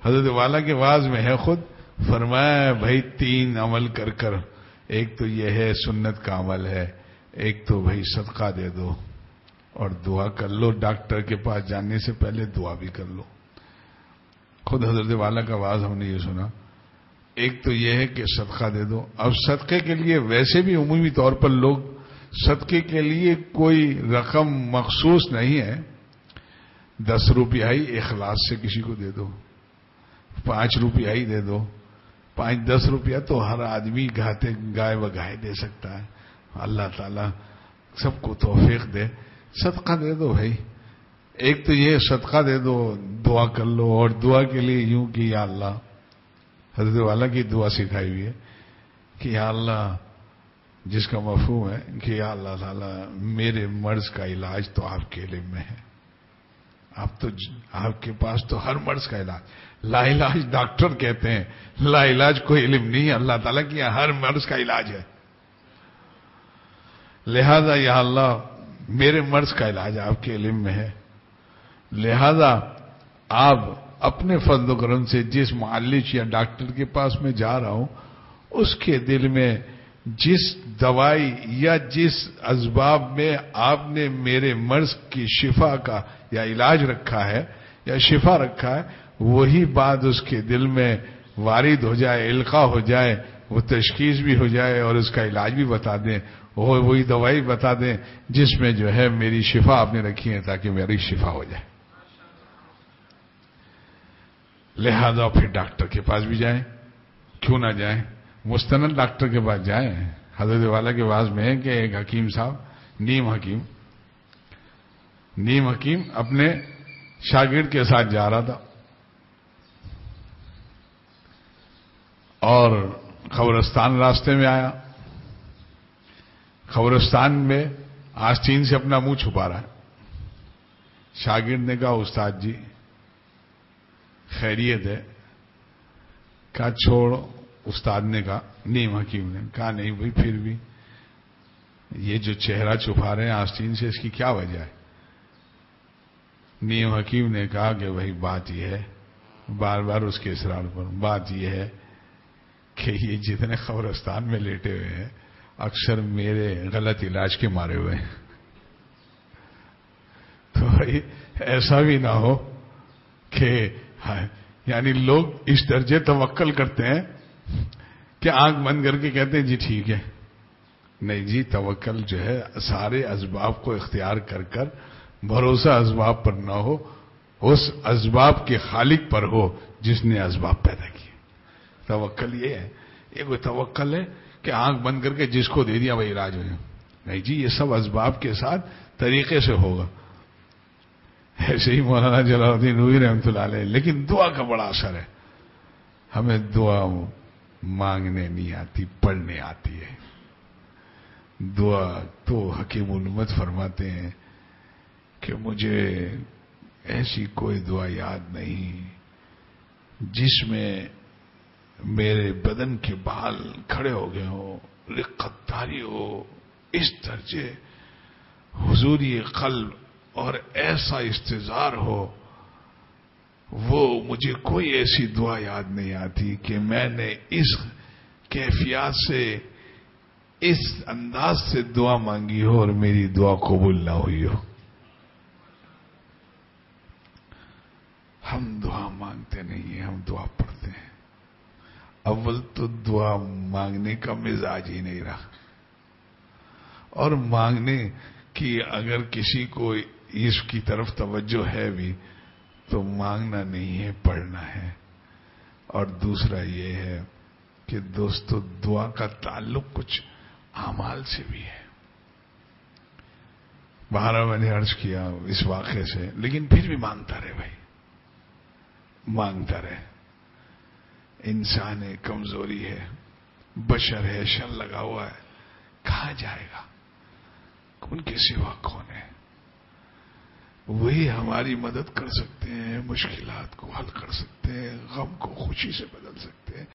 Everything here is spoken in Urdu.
حضرت والا کے واعظ میں ہے خود، فرمایا بھائی 3 عمل کر کر، ایک تو یہ ہے سنت کا عمل ہے، ایک تو بھائی صدقہ دے دو اور دعا کر لو، ڈاکٹر کے پاس جانے سے پہلے دعا بھی کر لو۔ خود حضرت والا کا واعظ ہم نے یہ سنا، ایک تو یہ ہے کہ صدقہ دے دو۔ اب صدقے کے لیے ویسے بھی عمومی طور پر لوگ صدقے کے لیے کوئی رقم مخصوص نہیں ہے، 10 روپیہ ہی اخلاص سے کسی کو دے دو، 5 روپیہ ہی دے دو، 5-10 روپیہ تو ہر آدمی گائے بگائے دے سکتا ہے، اللہ تعالیٰ سب کو توفیق دے، صدقہ دے دو بھائی۔ ایک تو یہ صدقہ دے دو، دعا کر لو، اور دعا کے لیے یوں کہ یا اللہ، حضرت والا کی دعا سکھائی ہوئی ہے کہ یا اللہ، جس کا مفہوم ہے کہ یا اللہ تعالیٰ میرے مرض کا علاج تو آپ کے علم میں ہے، آپ کے پاس تو ہر مرض کا علاج، لا علاج ڈاکٹر کہتے ہیں، لا علاج کوئی علم نہیں ہے، اللہ تعالیٰ کی ہر مرض کا علاج ہے، لہذا یا اللہ میرے مرض کا علاج آپ کے علم میں ہے، لہذا آپ اپنے فضل و کرم سے جس معالج یا ڈاکٹر کے پاس میں جا رہا ہوں، اس کے دل میں جس دوائی یا جس اسباب میں آپ نے میرے مرض کی شفا کا یا علاج رکھا ہے یا شفا رکھا ہے، وہی بات اس کے دل میں وارد ہو جائے، القاء ہو جائے، وہ تشخیص بھی ہو جائے اور اس کا علاج بھی بتا دیں، وہی دوائی بتا دیں جس میں جو ہے میری شفا آپ نے رکھی ہے تاکہ میری شفا ہو جائے۔ لہذا پھر ڈاکٹر کے پاس بھی جائیں، کیوں نہ جائیں، مستند ڈاکٹر کے پاس جائیں۔ حضرت والا کے واعظ میں ہے کہ ایک حکیم صاحب، نیم حکیم اپنے شاگرد کے ساتھ جا رہا تھا اور قبرستان راستے میں آیا، قبرستان میں آستین سے اپنا منہ چھپا رہا ہے۔ شاگرد نے کہا استاد جی خیریت ہے؟ کہا چھوڑو۔ استاد نے کہا، نیم حکیم نے کہا نہیں بھائی، پھر بھی یہ جو چہرہ چھپا رہے ہیں آستین سے، اس کی کیا وجہ ہے؟ نیم حکیم نے کہا کہ بھائی بات یہ ہے، بار بار اس کے اصرار پر، بات یہ ہے کہ یہ جتنے قبرستان میں لیٹے ہوئے ہیں اکثر میرے غلط علاج کے مارے ہوئے ہیں، تو بھائی ایسا بھی نہ ہو کہ یعنی لوگ اس درجے توکل کرتے ہیں کہ آنکھ بند کر کے کہتے ہیں جی ٹھیک ہے۔ نہیں جی، توکل جو ہے سارے اسباب کو اختیار کر کر بھروسہ اسباب پر نہ ہو، اس اسباب کے خالق پر ہو جس نے اسباب پیدا کیے۔ توکل یہ ہے، یہ کوئی توکل ہے کہ آنکھ بند کر کے جس کو دے دیا وہی علاج ہو جائے، نہیں جی، یہ سب اسباب کے ساتھ طریقے سے ہوگا۔ ایسے ہی مولانا جلال الدین رومی رحمۃ اللہ علیہ، لیکن دعا کا بڑا اثر ہے، ہمیں دعا مانگنے نہیں آتی، پڑھنے آتی ہے۔ دعا تو حکیم الامت فرماتے ہیں کہ مجھے ایسی کوئی دعا یاد نہیں جس میں میرے بدن کے بال کھڑے ہو گئے ہوں، رقت داری ہو، اس درجے حضوری قلب اور ایسا استظہار ہو، وہ مجھے کوئی ایسی دعا یاد نہیں آتی کہ میں نے اس کیفیات سے، اس انداز سے دعا مانگی ہو اور میری دعا قبول نہ ہوئی ہو۔ ہم دعا مانگتے نہیں ہیں، ہم دعا پڑھتے ہیں۔ اول تو دعا مانگنے کا مزاج ہی نہیں رہا، اور مانگنے کی اگر کسی کو اس کی طرف توجہ ہے بھی تو مانگنا نہیں ہے، پڑھنا ہے۔ اور دوسرا یہ ہے کہ دوستو دعا کا تعلق کچھ اعمال سے بھی ہے۔ بہرحال میں نے عرض کیا اس واقعے سے، لیکن پھر بھی مانگتا رہے بھائی، مانگتا رہے۔ انسان ہے، کمزوری ہے، بشر ہے، شر لگا ہوا ہے، کہاں جائے گا؟ ان کے سوا کون ہے؟ وہی ہماری مدد کر سکتے ہیں، مشکلات کو حل کر سکتے ہیں، غم کو خوشی سے بدل سکتے ہیں،